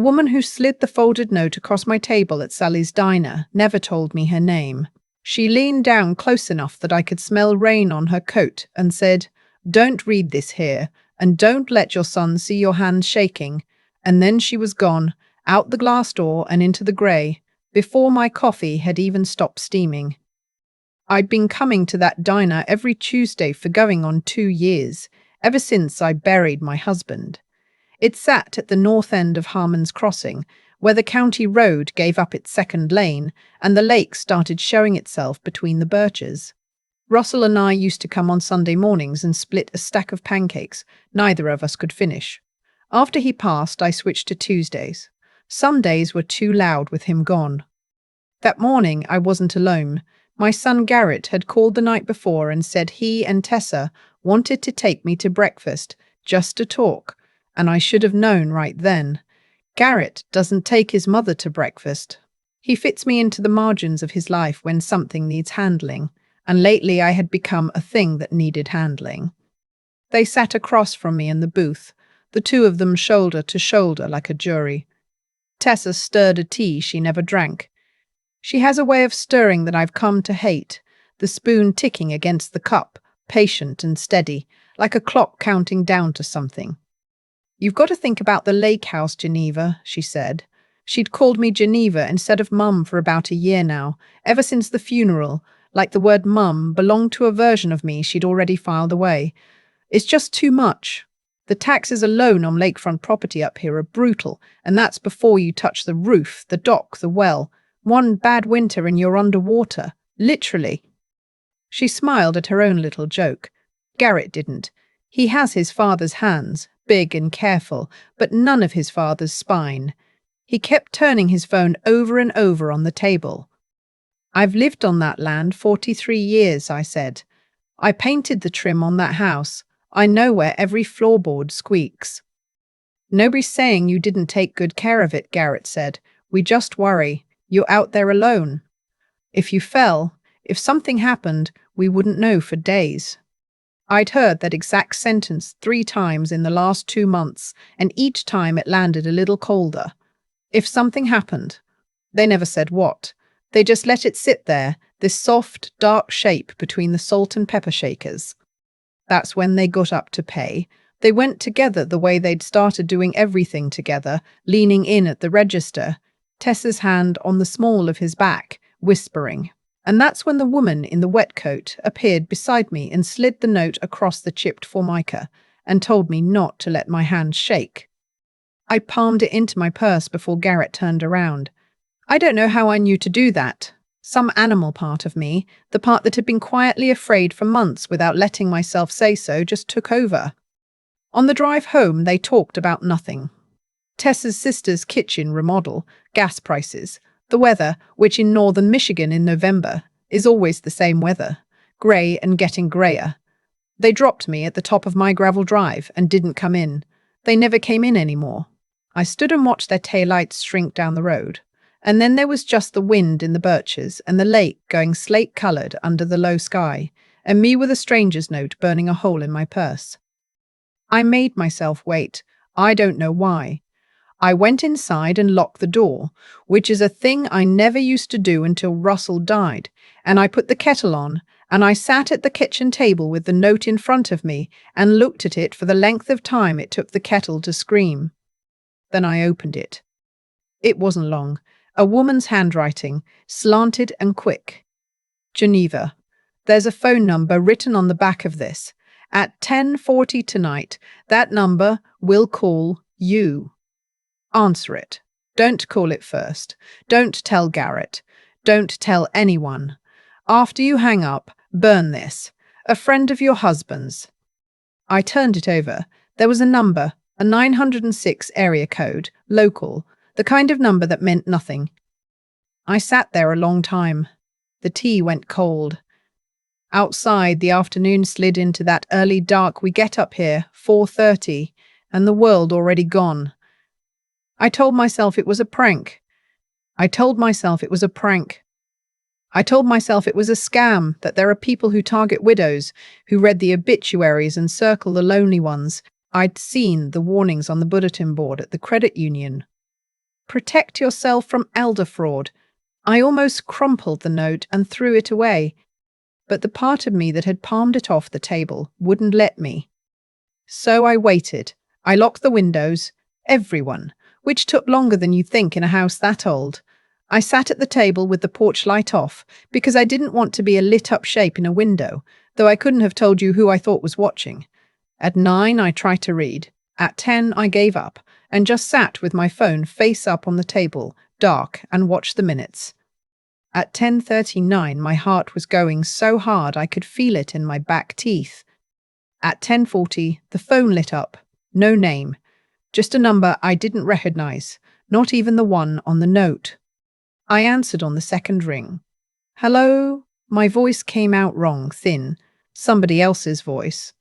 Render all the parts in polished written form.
The woman who slid the folded note across my table at Sally's diner never told me her name. She leaned down close enough that I could smell rain on her coat and said, "Don't read this here, and don't let your son see your hands shaking." And then she was gone, out the glass door and into the grey, before my coffee had even stopped steaming. I'd been coming to that diner every Tuesday for going on 2 years, ever since I buried my husband. It sat at the north end of Harmon's Crossing, where the county road gave up its second lane and the lake started showing itself between the birches. Russell and I used to come on Sunday mornings and split a stack of pancakes neither of us could finish. After he passed, I switched to Tuesdays. Some days were too loud with him gone. That morning, I wasn't alone. My son Garrett had called the night before and said he and Tessa wanted to take me to breakfast, just to talk, and I should have known right then. Garrett doesn't take his mother to breakfast. He fits me into the margins of his life when something needs handling, and lately I had become a thing that needed handling. They sat across from me in the booth, the two of them shoulder to shoulder like a jury. Tessa stirred a tea she never drank. She has a way of stirring that I've come to hate, the spoon ticking against the cup, patient and steady, like a clock counting down to something. "You've got to think about the lake house, Geneva," she said. She'd called me Geneva instead of Mum for about a year now, ever since the funeral, like the word Mum belonged to a version of me she'd already filed away. "It's just too much. The taxes alone on lakefront property up here are brutal, and that's before you touch the roof, the dock, the well. One bad winter and you're underwater, literally." She smiled at her own little joke. Garrett didn't. He has his father's hands, big and careful, but none of his father's spine. He kept turning his phone over and over on the table. "I've lived on that land 43 years, I said. "I painted the trim on that house. I know where every floorboard squeaks." "Nobody's saying you didn't take good care of it," Garrett said. "We just worry. You're out there alone. If you fell, if something happened, we wouldn't know for days." I'd heard that exact sentence 3 times in the last 2 months, and each time it landed a little colder. If something happened. They never said what. They just let it sit there, this soft, dark shape between the salt and pepper shakers. That's when they got up to pay. They went together the way they'd started doing everything together, leaning in at the register, Tessa's hand on the small of his back, whispering. And that's when the woman in the wet coat appeared beside me and slid the note across the chipped formica and told me not to let my hands shake. I palmed it into my purse before Garrett turned around. I don't know how I knew to do that. Some animal part of me, the part that had been quietly afraid for months without letting myself say so, just took over. On the drive home, they talked about nothing. Tessa's sister's kitchen remodel, gas prices, the weather, which in northern Michigan in November is always the same weather, grey and getting greyer. They dropped me at the top of my gravel drive and didn't come in. They never came in anymore. I stood and watched their taillights shrink down the road. And then there was just the wind in the birches and the lake going slate-coloured under the low sky, and me with a stranger's note burning a hole in my purse. I made myself wait. I don't know why. I went inside and locked the door, which is a thing I never used to do until Russell died, and I put the kettle on, and I sat at the kitchen table with the note in front of me and looked at it for the length of time it took the kettle to scream. Then I opened it. It wasn't long. A woman's handwriting, slanted and quick. "Geneva, there's a phone number written on the back of this. At 10:40 tonight, that number will call you. Answer it. Don't call it first. Don't tell Garrett. Don't tell anyone. After you hang up, burn this. A friend of your husband's." I turned it over. There was a number, a 906 area code, local, the kind of number that meant nothing. I sat there a long time. The tea went cold. Outside, the afternoon slid into that early dark we get up here, 4:30, and the world already gone. I told myself it was a prank. I told myself it was a prank. I told myself it was a scam, that there are people who target widows, who read the obituaries and circle the lonely ones. I'd seen the warnings on the bulletin board at the credit union. Protect yourself from elder fraud. I almost crumpled the note and threw it away, but the part of me that had palmed it off the table wouldn't let me. So I waited. I locked the windows, everyone, which took longer than you'd think in a house that old. I sat at the table with the porch light off because I didn't want to be a lit-up shape in a window, though I couldn't have told you who I thought was watching. At 9, I tried to read. At 10, I gave up and just sat with my phone face up on the table, dark, and watched the minutes. At 10:39, my heart was going so hard I could feel it in my back teeth. At 10:40, the phone lit up. No name. Just a number I didn't recognize, not even the one on the note. I answered on the second ring. Hello? My voice came out wrong, thin. Somebody else's voice.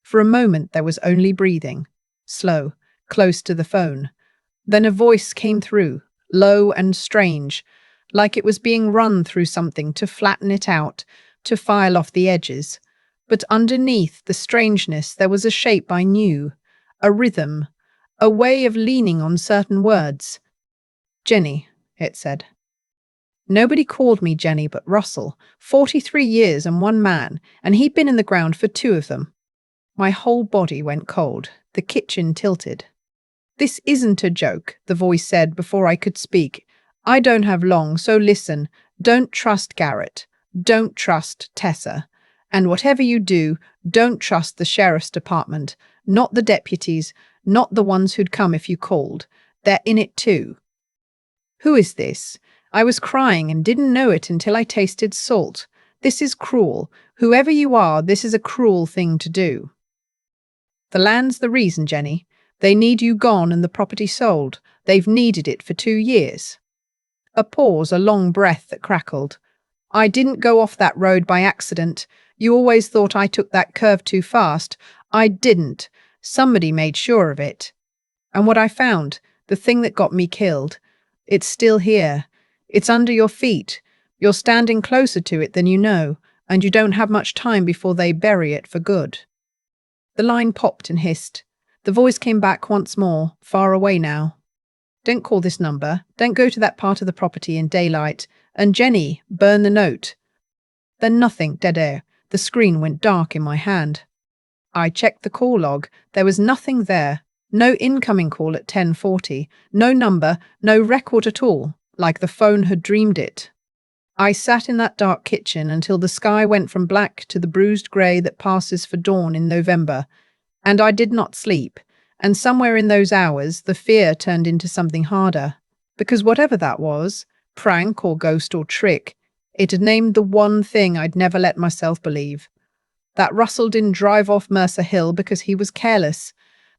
For a moment there was only breathing. Slow, close to the phone. Then a voice came through, low and strange, like it was being run through something to flatten it out, to file off the edges. But underneath the strangeness there was a shape I knew, a rhythm, a way of leaning on certain words. Jenny, it said. Nobody called me Jenny but Russell, 43 years and one man, and he'd been in the ground for 2 of them. My whole body went cold. The kitchen tilted. This isn't a joke, the voice said before I could speak. I don't have long, so listen. Don't trust Garrett. Don't trust Tessa. And whatever you do, don't trust the sheriff's department. Not the deputies, not the ones who'd come if you called. They're in it too. Who is this? I was crying and didn't know it until I tasted salt. This is cruel. Whoever you are, this is a cruel thing to do. The land's the reason, Jenny. They need you gone and the property sold. They've needed it for 2 years. A pause, a long breath that crackled. I didn't go off that road by accident. You always thought I took that curve too fast. I didn't. Somebody made sure of it. And what I found, the thing that got me killed, it's still here. It's under your feet. You're standing closer to it than you know, and you don't have much time before they bury it for good. The line popped and hissed. The voice came back once more, far away now. Don't call this number. Don't go to that part of the property in daylight. And Jenny, burn the note. Then nothing, dead air. The screen went dark in my hand. I checked the call log. There was nothing there. No incoming call at 10:40. No number, no record at all, like the phone had dreamed it. I sat in that dark kitchen until the sky went from black to the bruised grey that passes for dawn in November, and I did not sleep, and somewhere in those hours the fear turned into something harder, because whatever that was, prank or ghost or trick, it had named the one thing I'd never let myself believe. That Russell didn't drive off Mercer Hill because he was careless,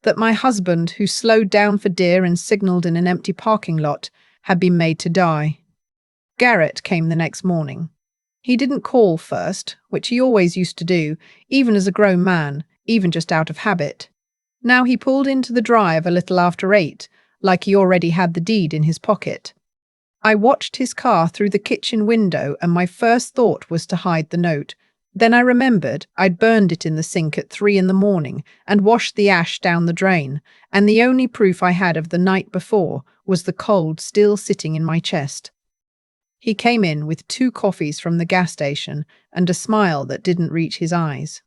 that my husband, who slowed down for deer and signalled in an empty parking lot, had been made to die. Garrett came the next morning. He didn't call first, which he always used to do, even as a grown man, even just out of habit. Now he pulled into the drive a little after 8, like he already had the deed in his pocket. I watched his car through the kitchen window and my first thought was to hide the note. Then I remembered I'd burned it in the sink at 3 in the morning and washed the ash down the drain, and the only proof I had of the night before was the cold still sitting in my chest. He came in with 2 coffees from the gas station and a smile that didn't reach his eyes.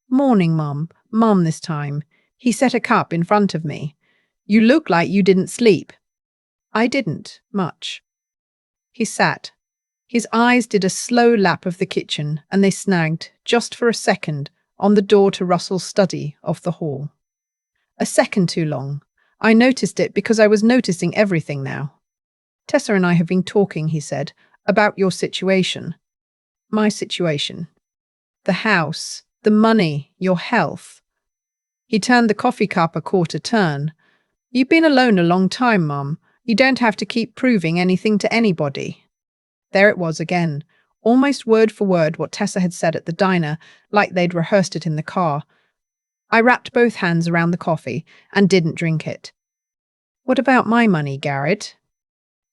Morning, Mum. Mum this time. He set a cup in front of me. You look like you didn't sleep. I didn't, much. He sat. His eyes did a slow lap of the kitchen and they snagged, just for a second, on the door to Russell's study off the hall. A second too long. I noticed it because I was noticing everything now. Tessa and I have been talking, he said, about your situation. My situation. The house, the money, your health. He turned the coffee cup a quarter turn. You've been alone a long time, Mum. You don't have to keep proving anything to anybody. There it was again, almost word for word what Tessa had said at the diner, like they'd rehearsed it in the car. I wrapped both hands around the coffee and didn't drink it. What about my money, Garrett?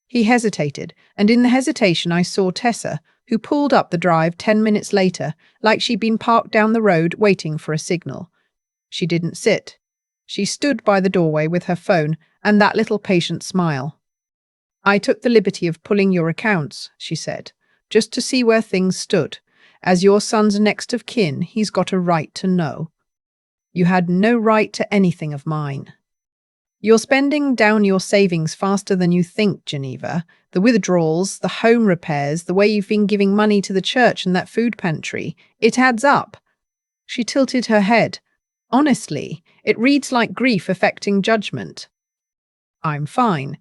He hesitated, and in the hesitation I saw Tessa, who pulled up the drive 10 minutes later, like she'd been parked down the road waiting for a signal. She didn't sit. She stood by the doorway with her phone and that little patient smile. I took the liberty of pulling your accounts, she said, just to see where things stood. As your son's next of kin, he's got a right to know. You had no right to anything of mine. You're spending down your savings faster than you think, Geneva. The withdrawals, the home repairs, the way you've been giving money to the church and that food pantry. It adds up. She tilted her head. Honestly, it reads like grief affecting judgment. I'm fine.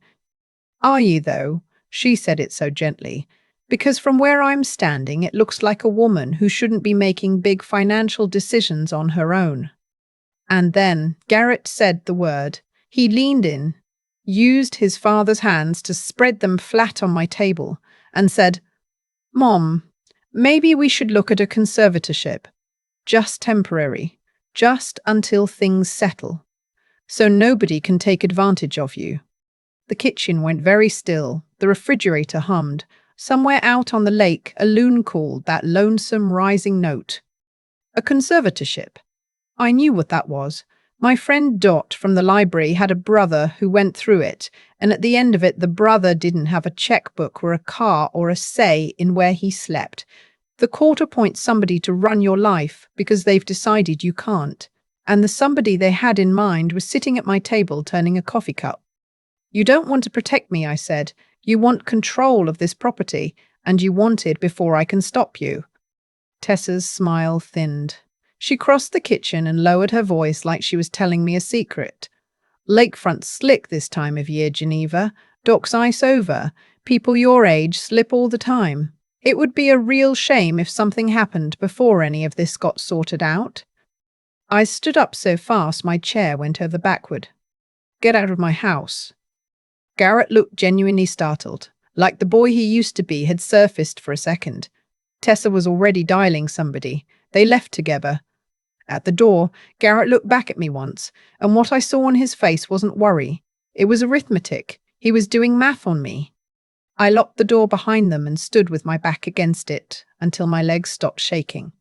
Are you, though? She said it so gently. Because from where I'm standing, it looks like a woman who shouldn't be making big financial decisions on her own. And then Garrett said the word. He leaned in, used his father's hands to spread them flat on my table, and said, Mom, maybe we should look at a conservatorship. Just temporary. Just until things settle. So nobody can take advantage of you. The kitchen went very still. The refrigerator hummed. Somewhere out on the lake, a loon called that lonesome rising note. A conservatorship. I knew what that was. My friend Dot from the library had a brother who went through it, and at the end of it the brother didn't have a checkbook or a car or a say in where he slept. The court appoints somebody to run your life because they've decided you can't, and the somebody they had in mind was sitting at my table turning a coffee cup. You don't want to protect me, I said. You want control of this property, and you want it before I can stop you. Tessa's smile thinned. She crossed the kitchen and lowered her voice like she was telling me a secret. Lakefront's slick this time of year, Geneva. Docks ice over. People your age slip all the time. It would be a real shame if something happened before any of this got sorted out. I stood up so fast my chair went over backward. Get out of my house. Garrett looked genuinely startled, like the boy he used to be had surfaced for a second. Tessa was already dialing somebody. They left together. At the door, Garrett looked back at me once, and what I saw on his face wasn't worry. It was arithmetic. He was doing math on me. I locked the door behind them and stood with my back against it until my legs stopped shaking.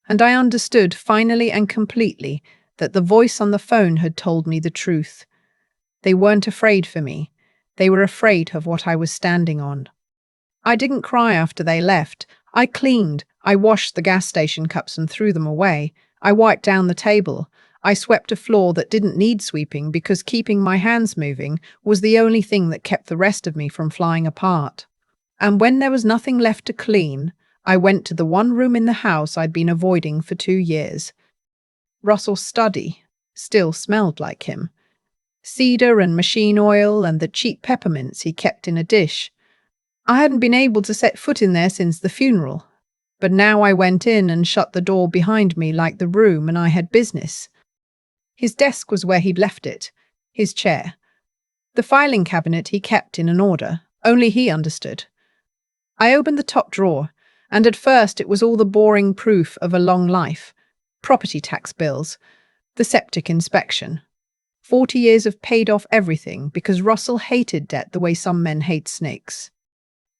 And I understood finally and completely that the voice on the phone had told me the truth. They weren't afraid for me. They were afraid of what I was standing on. I didn't cry after they left. I cleaned. I washed the gas station cups and threw them away. I wiped down the table. I swept a floor that didn't need sweeping because keeping my hands moving was the only thing that kept the rest of me from flying apart. And when there was nothing left to clean, I went to the one room in the house I'd been avoiding for 2 years. Russell's study still smelled like him. Cedar and machine oil and the cheap peppermints he kept in a dish. I hadn't been able to set foot in there since the funeral, but now I went in and shut the door behind me like the room and I had business. His desk was where he'd left it, his chair. The filing cabinet he kept in an order, only he understood. I opened the top drawer, and at first it was all the boring proof of a long life. Property tax bills, the septic inspection. 40 years of paid off everything because Russell hated debt the way some men hate snakes.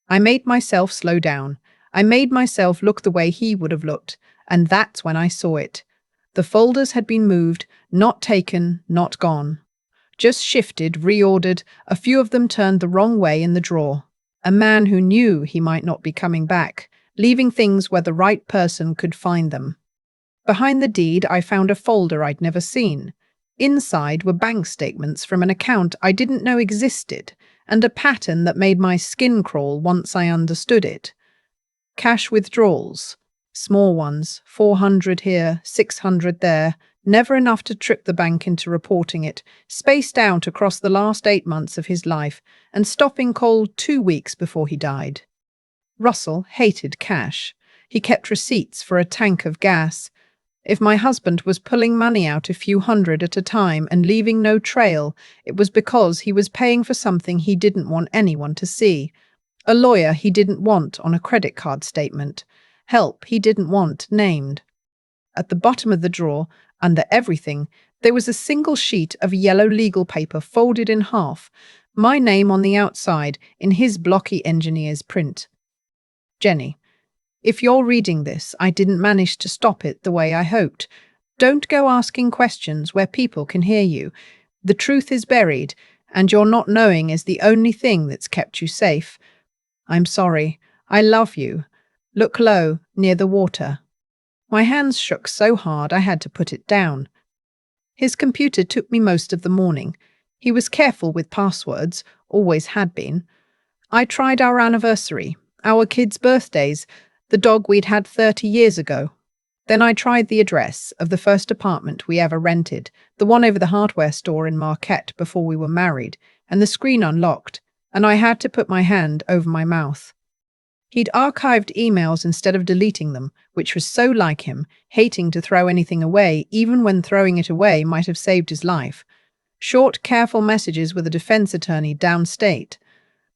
I made myself slow down. I made myself look the way he would have looked, and that's when I saw it. The folders had been moved, not taken, not gone. Just shifted, reordered, a few of them turned the wrong way in the drawer. A man who knew he might not be coming back, leaving things where the right person could find them. Behind the deed, I found a folder I'd never seen. Inside were bank statements from an account I didn't know existed, and a pattern that made my skin crawl once I understood it. Cash withdrawals. Small ones, 400 here, 600 there, never enough to trick the bank into reporting it, spaced out across the last 8 months of his life, and stopping cold 2 weeks before he died. Russell hated cash. He kept receipts for a tank of gas. If my husband was pulling money out a few hundred at a time and leaving no trail, it was because he was paying for something he didn't want anyone to see. A lawyer he didn't want on a credit card statement. Help he didn't want named. At the bottom of the drawer, under everything, there was a single sheet of yellow legal paper folded in half, my name on the outside in his blocky engineer's print. Jenny, if you're reading this, I didn't manage to stop it the way I hoped. Don't go asking questions where people can hear you. The truth is buried, and your not knowing is the only thing that's kept you safe. I'm sorry. I love you. Look low, near the water." My hands shook so hard I had to put it down. His computer took me most of the morning. He was careful with passwords, always had been. I tried our anniversary, our kids' birthdays, the dog we'd had 30 years ago. Then I tried the address of the first apartment we ever rented, the one over the hardware store in Marquette before we were married, and the screen unlocked, and I had to put my hand over my mouth. He'd archived emails instead of deleting them, which was so like him, hating to throw anything away, even when throwing it away might have saved his life. Short, careful messages with a defense attorney downstate.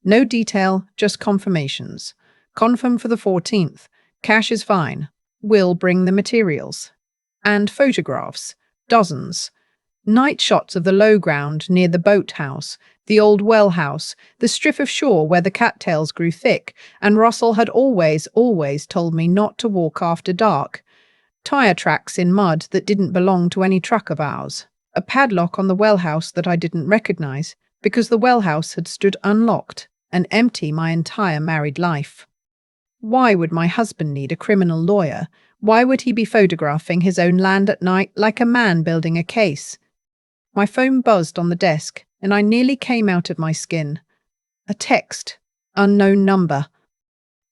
No detail, just confirmations. Confirm for the 14th. Cash is fine. Will bring the materials. And photographs. Dozens. Night shots of the low ground near the boathouse, the old well house, the strip of shore where the cattails grew thick, and Russell had always told me not to walk after dark. Tire tracks in mud that didn't belong to any truck of ours. A padlock on the well house that I didn't recognize, because the well house had stood unlocked and empty my entire married life. Why would my husband need a criminal lawyer? Why would he be photographing his own land at night like a man building a case? My phone buzzed on the desk, and I nearly came out of my skin. A text. Unknown number.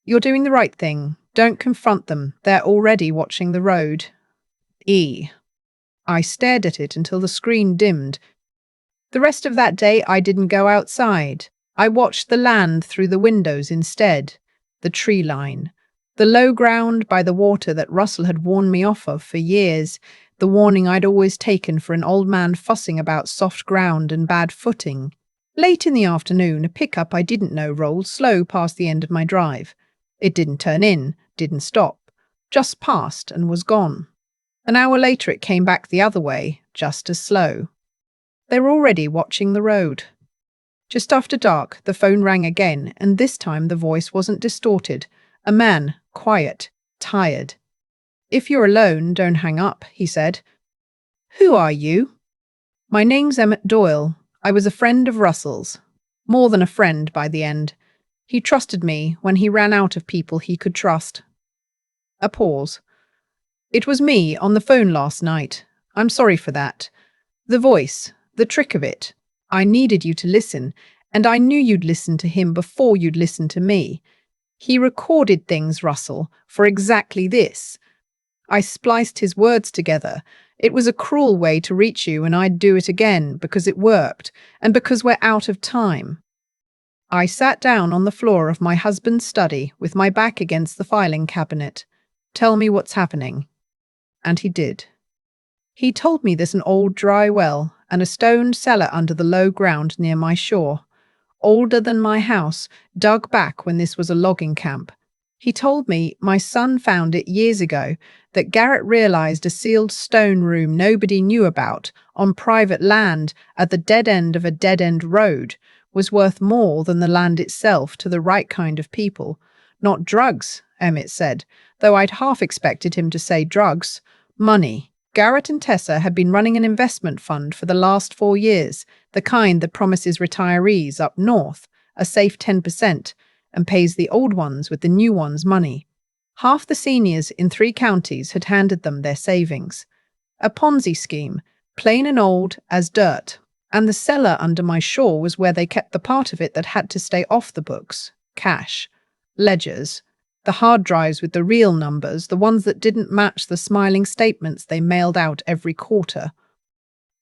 "You're doing the right thing. Don't confront them. They're already watching the road." E. I stared at it until the screen dimmed. The rest of that day I didn't go outside. I watched the land through the windows instead. The tree line. The low ground by the water that Russell had warned me off of for years. The warning I'd always taken for an old man fussing about soft ground and bad footing. Late in the afternoon, a pickup I didn't know rolled slow past the end of my drive. It didn't turn in, didn't stop, just passed and was gone. An hour later it came back the other way, just as slow. They were already watching the road. Just after dark, the phone rang again, and this time the voice wasn't distorted. A man, quiet, tired. "If you're alone, don't hang up," he said. "Who are you?" "My name's Emmett Doyle. I was a friend of Russell's. More than a friend by the end. He trusted me when he ran out of people he could trust." A pause. "It was me on the phone last night. I'm sorry for that. The voice, the trick of it. I needed you to listen, and I knew you'd listen to him before you'd listen to me. He recorded things, Russell, for exactly this. I spliced his words together. It was a cruel way to reach you, and I'd do it again because it worked, and because we're out of time." I sat down on the floor of my husband's study with my back against the filing cabinet. "Tell me what's happening." And he did. He told me there's an old dry well and a stone cellar under the low ground near my shore, older than my house, dug back when this was a logging camp. He told me my son found it years ago, that Garrett realized a sealed stone room nobody knew about on private land at the dead end of a dead-end road was worth more than the land itself to the right kind of people. Not drugs, Emmett said, though I'd half expected him to say drugs. Money. Garrett and Tessa had been running an investment fund for the last 4 years, the kind that promises retirees up north a safe 10% and pays the old ones with the new ones money. Half the seniors in 3 counties had handed them their savings. A Ponzi scheme, plain and old as dirt. And the cellar under my shore was where they kept the part of it that had to stay off the books. Cash. Ledgers. The hard drives with the real numbers, the ones that didn't match the smiling statements they mailed out every quarter.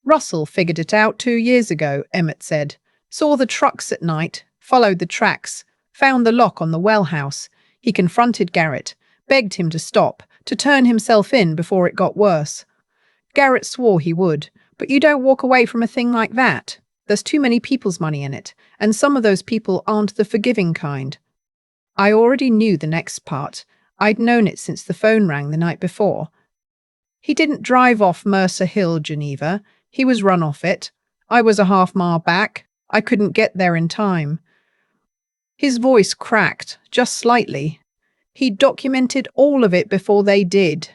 "Russell figured it out 2 years ago," Emmett said. "Saw the trucks at night, followed the tracks, found the lock on the well house. He confronted Garrett, begged him to stop, to turn himself in before it got worse. Garrett swore he would, but you don't walk away from a thing like that. There's too many people's money in it, and some of those people aren't the forgiving kind." I already knew the next part. I'd known it since the phone rang the night before. "He didn't drive off Mercer Hill, Geneva. He was run off it. I was a half-mile back. I couldn't get there in time." His voice cracked, just slightly. He'd documented all of it before they did.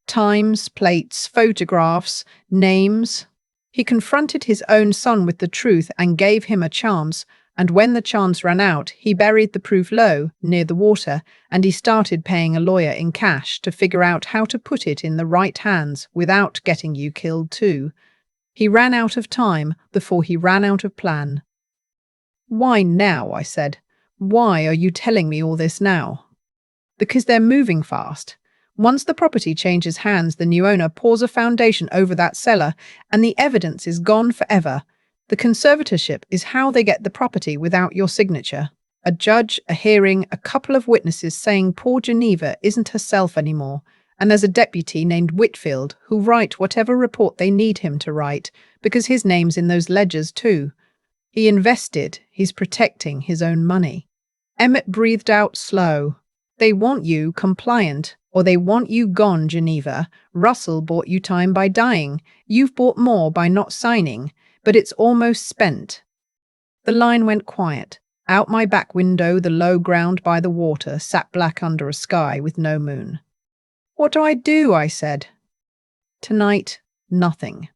Times, plates, photographs, names. He confronted his own son with the truth and gave him a chance, and when the chance ran out, he buried the proof low, near the water, and he started paying a lawyer in cash to figure out how to put it in the right hands without getting you killed too. He ran out of time before he ran out of plan. "Why now?" I said. "Why are you telling me all this now?" "Because they're moving fast. Once the property changes hands, the new owner pours a foundation over that cellar, and the evidence is gone forever. The conservatorship is how they get the property without your signature. A judge, a hearing, a couple of witnesses saying poor Geneva isn't herself anymore, and there's a deputy named Whitfield who'll write whatever report they need him to write, because his name's in those ledgers too. He invested, he's protecting his own money." Emmett breathed out slow. "They want you compliant, or they want you gone, Geneva. Russell bought you time by dying. You've bought more by not signing, but it's almost spent." The line went quiet. Out my back window, the low ground by the water sat black under a sky with no moon. "What do I do?" I said. "Tonight, nothing.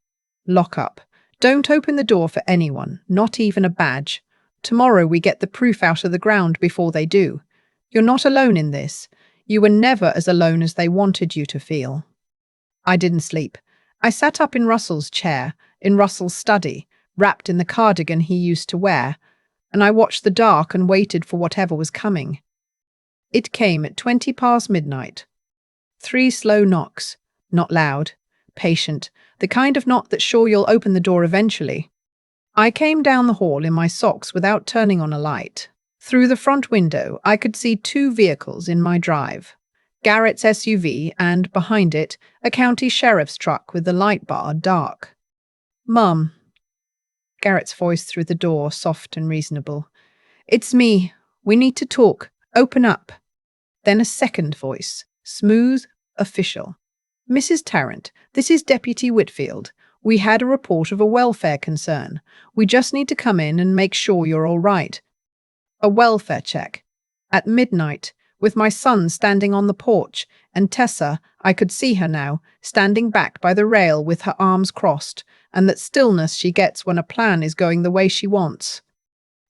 Lock up. Don't open the door for anyone, not even a badge. Tomorrow we get the proof out of the ground before they do. You're not alone in this. You were never as alone as they wanted you to feel." I didn't sleep. I sat up in Russell's chair, in Russell's study, wrapped in the cardigan he used to wear, and I watched the dark and waited for whatever was coming. It came at 20 past midnight. 3 slow knocks, not loud, patient, the kind of knock that's sure you'll open the door eventually. I came down the hall in my socks without turning on a light. Through the front window, I could see 2 vehicles in my drive. Garrett's SUV and, behind it, a county sheriff's truck with the light bar dark. "Mum." Garrett's voice through the door, soft and reasonable. "It's me. We need to talk. Open up." Then a second voice, smooth, official. "Mrs. Tarrant, this is Deputy Whitfield. We had a report of a welfare concern. We just need to come in and make sure you're all right." A welfare check. At midnight, with my son standing on the porch, and Tessa, I could see her now, standing back by the rail with her arms crossed, and that stillness she gets when a plan is going the way she wants.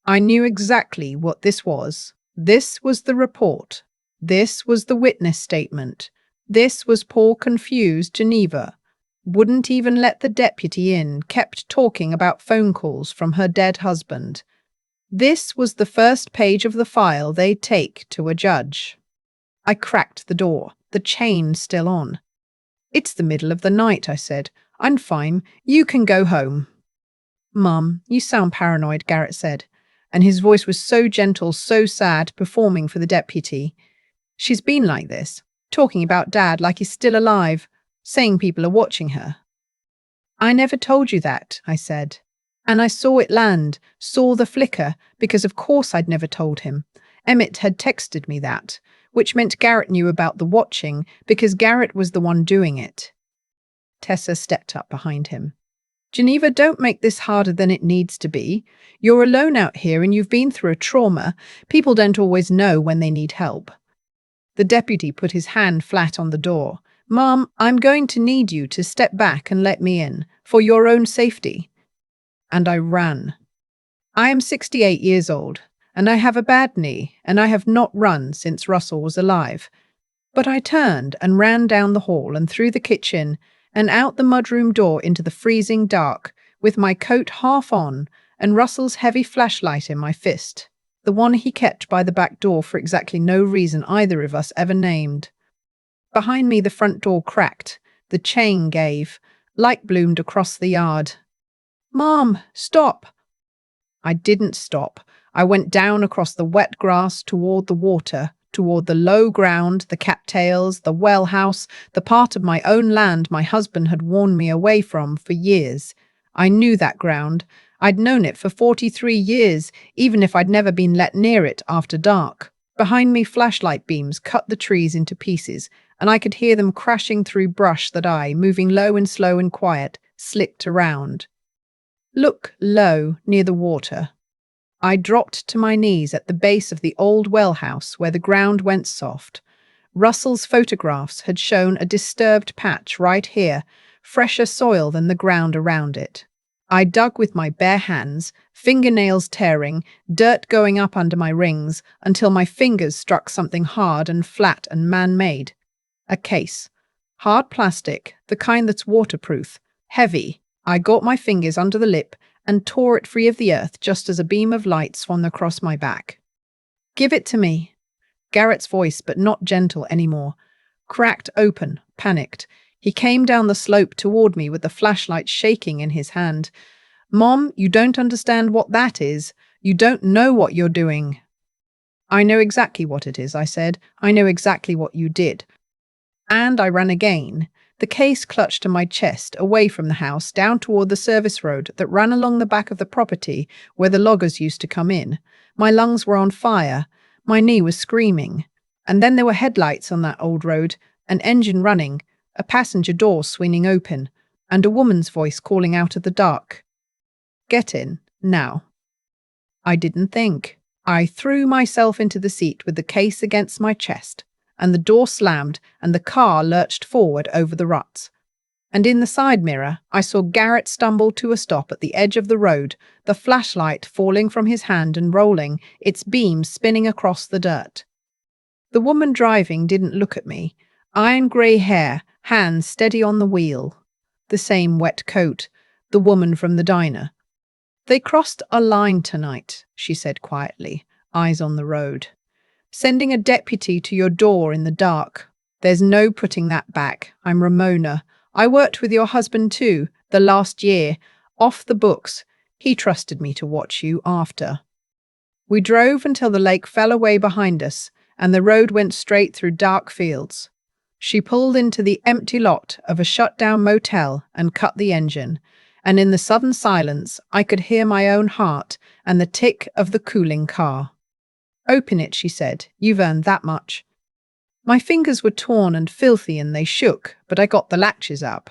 I knew exactly what this was. This was the report. This was the witness statement. This was poor confused Geneva. Wouldn't even let the deputy in, kept talking about phone calls from her dead husband. This was the first page of the file they'd take to a judge. I cracked the door, the chain still on. "It's the middle of the night," I said. "I'm fine. You can go home." "Mum, you sound paranoid," Garrett said, and his voice was so gentle, so sad, performing for the deputy. "She's been like this, talking about Dad like he's still alive, saying people are watching her." "I never told you that," I said. And I saw it land, saw the flicker, because of course I'd never told him. Emmett had texted me that, which meant Garrett knew about the watching, because Garrett was the one doing it. Tessa stepped up behind him. "Geneva, don't make this harder than it needs to be. You're alone out here and you've been through a trauma. People don't always know when they need help." The deputy put his hand flat on the door. "Mom, I'm going to need you to step back and let me in, for your own safety." And I ran. I am 68 years old, and I have a bad knee, and I have not run since Russell was alive. But I turned and ran down the hall and through the kitchen and out the mudroom door into the freezing dark, with my coat half on and Russell's heavy flashlight in my fist, the one he kept by the back door for exactly no reason either of us ever named. Behind me the front door cracked, the chain gave, light bloomed across the yard. "Mom, stop!" I didn't stop. I went down across the wet grass toward the water, toward the low ground, the cattails, the well house, the part of my own land my husband had warned me away from for years. I knew that ground. I'd known it for 43 years, even if I'd never been let near it after dark. Behind me, flashlight beams cut the trees into pieces, and I could hear them crashing through brush that I, moving low and slow and quiet, slicked around. Look low, near the water. I dropped to my knees at the base of the old well house where the ground went soft. Russell's photographs had shown a disturbed patch right here, fresher soil than the ground around it. I dug with my bare hands, fingernails tearing, dirt going up under my rings, until my fingers struck something hard and flat and man-made. A case. Hard plastic, the kind that's waterproof. Heavy. I got my fingers under the lip and tore it free of the earth just as a beam of light swung across my back. "Give it to me." Garrett's voice, but not gentle anymore. Cracked open, panicked. He came down the slope toward me with the flashlight shaking in his hand. "Mom, you don't understand what that is. You don't know what you're doing." "I know exactly what it is," I said. "I know exactly what you did." And I ran again. The case clutched to my chest, away from the house, down toward the service road that ran along the back of the property where the loggers used to come in. My lungs were on fire. My knee was screaming. And then there were headlights on that old road, an engine running, a passenger door swinging open, and a woman's voice calling out of the dark. "Get in, now." I didn't think. I threw myself into the seat with the case against my chest, and the door slammed and the car lurched forward over the ruts. And in the side mirror, I saw Garrett stumble to a stop at the edge of the road, the flashlight falling from his hand and rolling, its beam spinning across the dirt. The woman driving didn't look at me. Iron grey hair, hands steady on the wheel. The same wet coat, the woman from the diner. "They crossed a line tonight," she said quietly, eyes on the road. "Sending a deputy to your door in the dark. There's no putting that back. I'm Ramona. I worked with your husband too, the last year. Off the books. He trusted me to watch you after." We drove until the lake fell away behind us, and the road went straight through dark fields. She pulled into the empty lot of a shut-down motel and cut the engine, and in the sudden silence I could hear my own heart and the tick of the cooling car. "Open it," she said. "You've earned that much." My fingers were torn and filthy and they shook, but I got the latches up.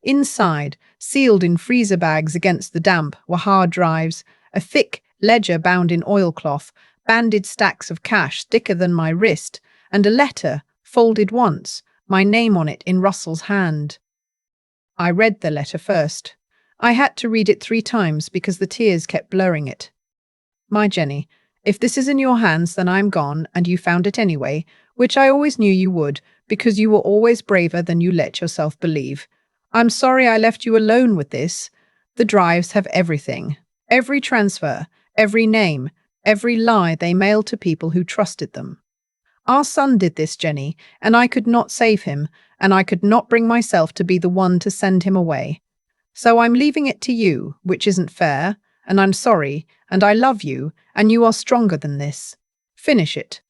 Inside, sealed in freezer bags against the damp, were hard drives, a thick ledger bound in oilcloth, banded stacks of cash thicker than my wrist, and a letter, folded once, my name on it in Russell's hand. I read the letter first. I had to read it 3 times because the tears kept blurring it. "My Jenny, if this is in your hands, then I'm gone, and you found it anyway, which I always knew you would, because you were always braver than you let yourself believe. I'm sorry I left you alone with this. The drives have everything. Every transfer, every name, every lie they mailed to people who trusted them. Our son did this, Jenny, and I could not save him, and I could not bring myself to be the one to send him away. So I'm leaving it to you, which isn't fair, and I'm sorry, and I love you, and you are stronger than this. Finish it.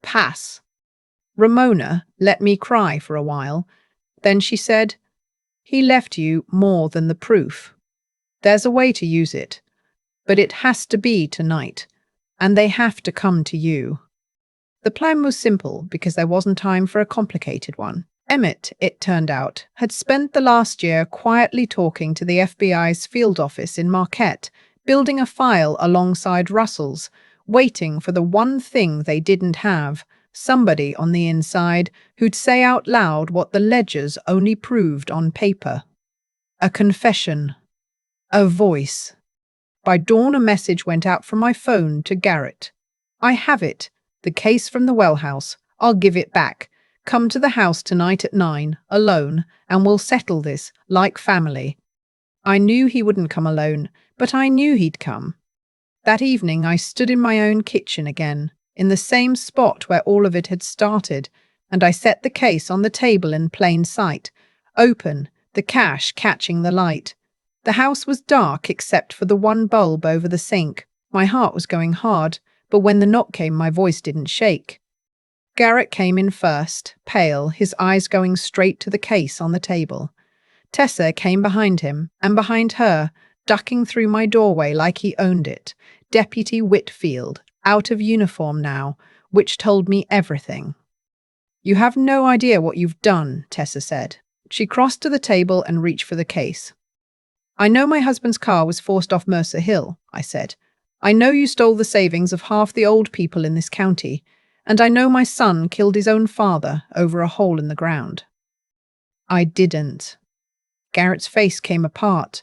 Pass." Ramona let me cry for a while. Then she said, "He left you more than the proof. There's a way to use it, but it has to be tonight, and they have to come to you." The plan was simple because there wasn't time for a complicated one. Emmett, it turned out, had spent the last year quietly talking to the FBI's field office in Marquette, building a file alongside Russell's, waiting for the one thing they didn't have, somebody on the inside who'd say out loud what the ledgers only proved on paper. A confession. A voice. By dawn, a message went out from my phone to Garrett. "I have it. The case from the well house. I'll give it back. Come to the house tonight at 9, alone, and we'll settle this, like family." I knew he wouldn't come alone, but I knew he'd come. That evening I stood in my own kitchen again, in the same spot where all of it had started, and I set the case on the table in plain sight, open, the cash catching the light. The house was dark except for the one bulb over the sink. My heart was going hard, but when the knock came, my voice didn't shake. Garrett came in first, pale, his eyes going straight to the case on the table. Tessa came behind him, and behind her, ducking through my doorway like he owned it, Deputy Whitfield, out of uniform now, which told me everything. "You have no idea what you've done," Tessa said. She crossed to the table and reached for the case. "I know my husband's car was forced off Mercer Hill," I said. "I know you stole the savings of half the old people in this county, and I know my son killed his own father over a hole in the ground." "I didn't." Garrett's face came apart.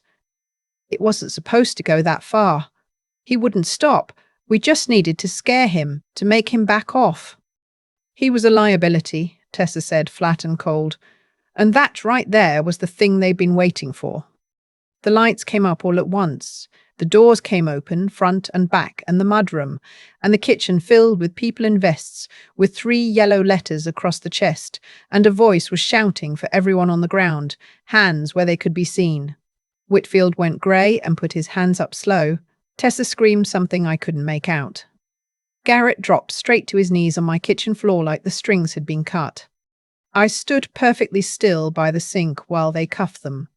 It wasn't supposed to go that far. He wouldn't stop. We just needed to scare him, to make him back off. He was a liability, Tessa said, flat and cold. And that right there was the thing they'd been waiting for. The lights came up all at once. The doors came open, front and back, and the mudroom, and the kitchen filled with people in vests, with 3 yellow letters across the chest, and a voice was shouting for everyone on the ground, hands where they could be seen. Whitfield went grey and put his hands up slow. Tessa screamed something I couldn't make out. Garrett dropped straight to his knees on my kitchen floor like the strings had been cut. I stood perfectly still by the sink while they cuffed them.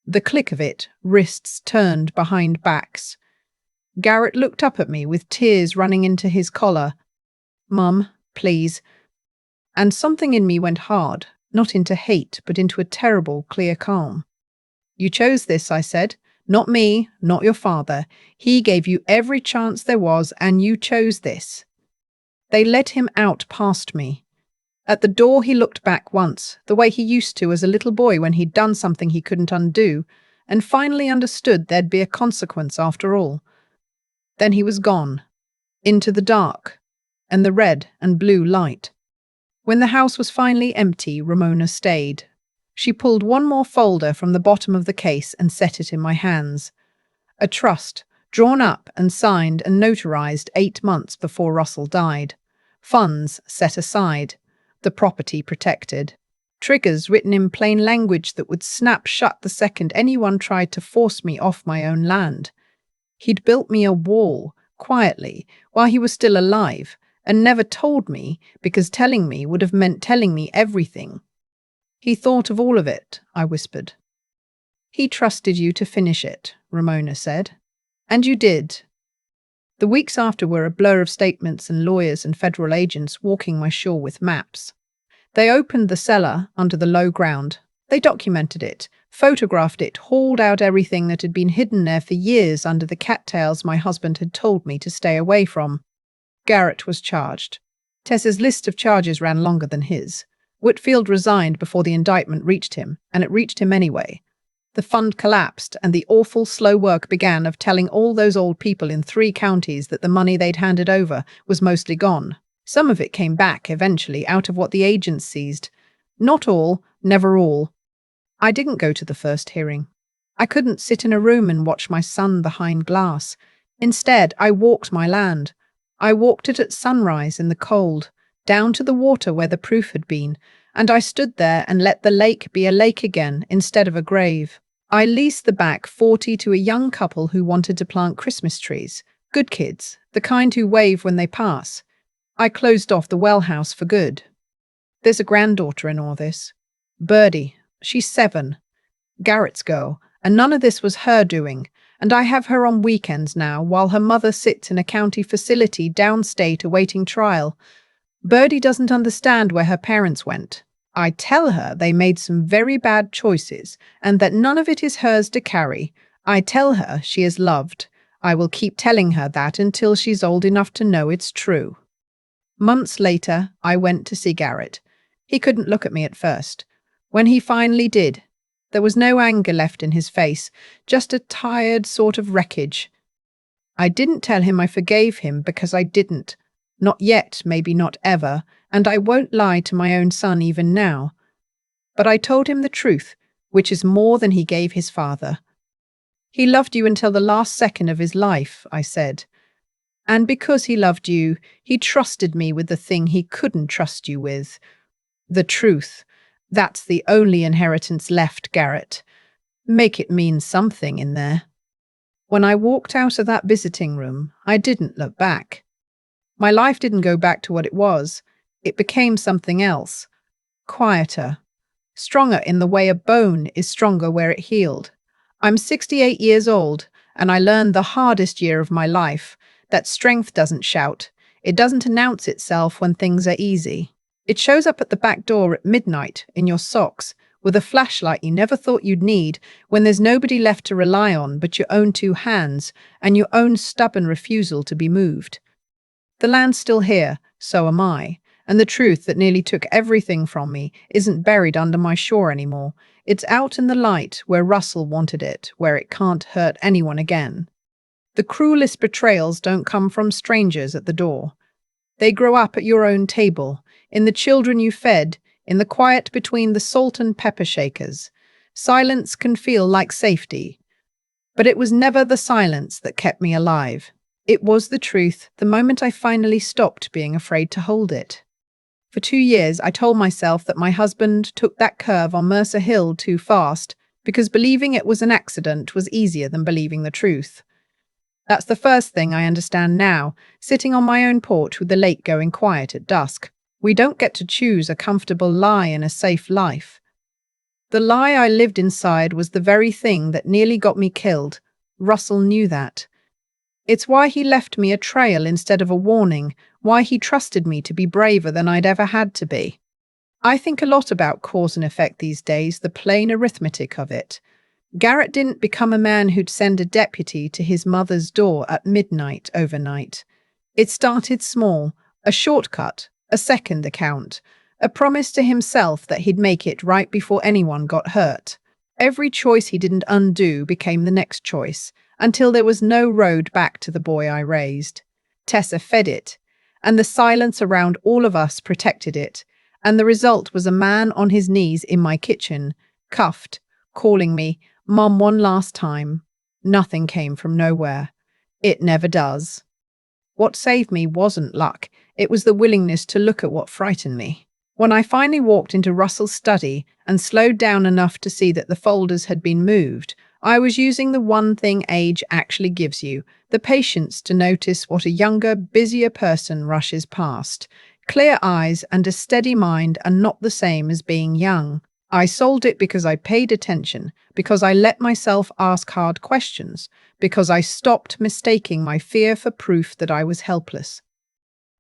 The click of it, wrists turned behind backs. Garrett looked up at me with tears running into his collar. "Mum, please." And something in me went hard, not into hate, but into a terrible, clear calm. "You chose this," I said. "Not me, not your father. He gave you every chance there was, and you chose this." They led him out past me. At the door he looked back once, the way he used to as a little boy when he'd done something he couldn't undo, and finally understood there'd be a consequence after all. Then he was gone, into the dark, and the red and blue light. When the house was finally empty, Ramona stayed. She pulled one more folder from the bottom of the case and set it in my hands. A trust, drawn up and signed and notarized 8 months before Russell died. Funds set aside. The property protected. Triggers written in plain language that would snap shut the second anyone tried to force me off my own land. He'd built me a wall, quietly, while he was still alive, and never told me, because telling me would have meant telling me everything. "He thought of all of it," I whispered. "He trusted you to finish it," Ramona said. "And you did." The weeks after were a blur of statements and lawyers and federal agents walking my shore with maps. They opened the cellar under the low ground. They documented it, photographed it, hauled out everything that had been hidden there for years under the cattails my husband had told me to stay away from. Garrett was charged. Tessa's list of charges ran longer than his. Whitfield resigned before the indictment reached him, and it reached him anyway. The fund collapsed, and the awful, slow work began of telling all those old people in 3 counties that the money they'd handed over was mostly gone. Some of it came back, eventually, out of what the agents seized. Not all, never all. I didn't go to the first hearing. I couldn't sit in a room and watch my son behind glass. Instead, I walked my land. I walked it at sunrise in the cold, down to the water where the proof had been, and I stood there and let the lake be a lake again instead of a grave. I leased the back 40 to a young couple who wanted to plant Christmas trees. Good kids, the kind who wave when they pass. I closed off the well house for good. There's a granddaughter in all this. Birdie, she's 7. Garrett's girl, and none of this was her doing, and I have her on weekends now while her mother sits in a county facility downstate awaiting trial. Birdie doesn't understand where her parents went. I tell her they made some very bad choices and that none of it is hers to carry. I tell her she is loved. I will keep telling her that until she's old enough to know it's true. Months later, I went to see Garrett. He couldn't look at me at first. When he finally did, there was no anger left in his face, just a tired sort of wreckage. I didn't tell him I forgave him because I didn't. Not yet, maybe not ever, and I won't lie to my own son even now. But I told him the truth, which is more than he gave his father. "He loved you until the last second of his life," I said. "And because he loved you, he trusted me with the thing he couldn't trust you with. The truth. That's the only inheritance left, Garrett. Make it mean something in there." When I walked out of that visiting room, I didn't look back. My life didn't go back to what it was. It became something else. Quieter. Stronger in the way a bone is stronger where it healed. I'm 68 years old, and I learned the hardest year of my life that strength doesn't shout. It doesn't announce itself when things are easy. It shows up at the back door at midnight in your socks with a flashlight you never thought you'd need when there's nobody left to rely on but your own 2 hands and your own stubborn refusal to be moved. The land's still here, so am I, and the truth that nearly took everything from me isn't buried under my shore anymore. It's out in the light where Russell wanted it, where it can't hurt anyone again. The cruelest betrayals don't come from strangers at the door. They grow up at your own table, in the children you fed, in the quiet between the salt and pepper shakers. Silence can feel like safety, but it was never the silence that kept me alive. It was the truth the moment I finally stopped being afraid to hold it. For 2 years, I told myself that my husband took that curve on Mercer Hill too fast because believing it was an accident was easier than believing the truth. That's the first thing I understand now, sitting on my own porch with the lake going quiet at dusk. We don't get to choose a comfortable lie in a safe life. The lie I lived inside was the very thing that nearly got me killed. Russell knew that. It's why he left me a trail instead of a warning, why he trusted me to be braver than I'd ever had to be. I think a lot about cause and effect these days, the plain arithmetic of it. Garrett didn't become a man who'd send a deputy to his mother's door at midnight overnight. It started small, a shortcut, a second account, a promise to himself that he'd make it right before anyone got hurt. Every choice he didn't undo became the next choice, until there was no road back to the boy I raised. Tessa fed it, and the silence around all of us protected it, and the result was a man on his knees in my kitchen, cuffed, calling me Mom one last time. Nothing came from nowhere. It never does. What saved me wasn't luck, it was the willingness to look at what frightened me. When I finally walked into Russell's study and slowed down enough to see that the folders had been moved, I was using the one thing age actually gives you, the patience to notice what a younger, busier person rushes past. Clear eyes and a steady mind are not the same as being young. I sold it because I paid attention, because I let myself ask hard questions, because I stopped mistaking my fear for proof that I was helpless.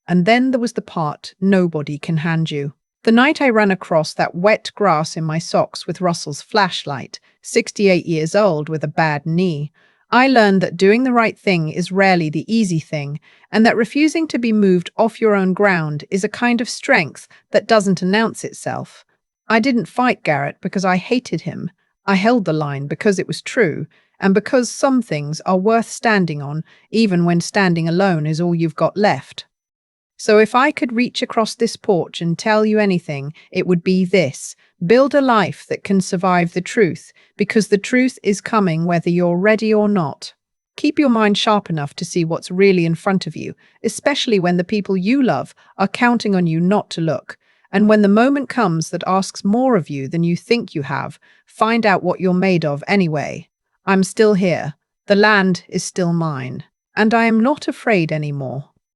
And then there was the part nobody can hand you. The night I ran across that wet grass in my socks with Russell's flashlight, 68 years old with a bad knee, I learned that doing the right thing is rarely the easy thing, and that refusing to be moved off your own ground is a kind of strength that doesn't announce itself. I didn't fight Garrett because I hated him. I held the line because it was true, and because some things are worth standing on, even when standing alone is all you've got left. So if I could reach across this porch and tell you anything, it would be this: build a life that can survive the truth, because the truth is coming whether you're ready or not. Keep your mind sharp enough to see what's really in front of you, especially when the people you love are counting on you not to look. And when the moment comes that asks more of you than you think you have, find out what you're made of anyway. I'm still here. The land is still mine. And I am not afraid anymore.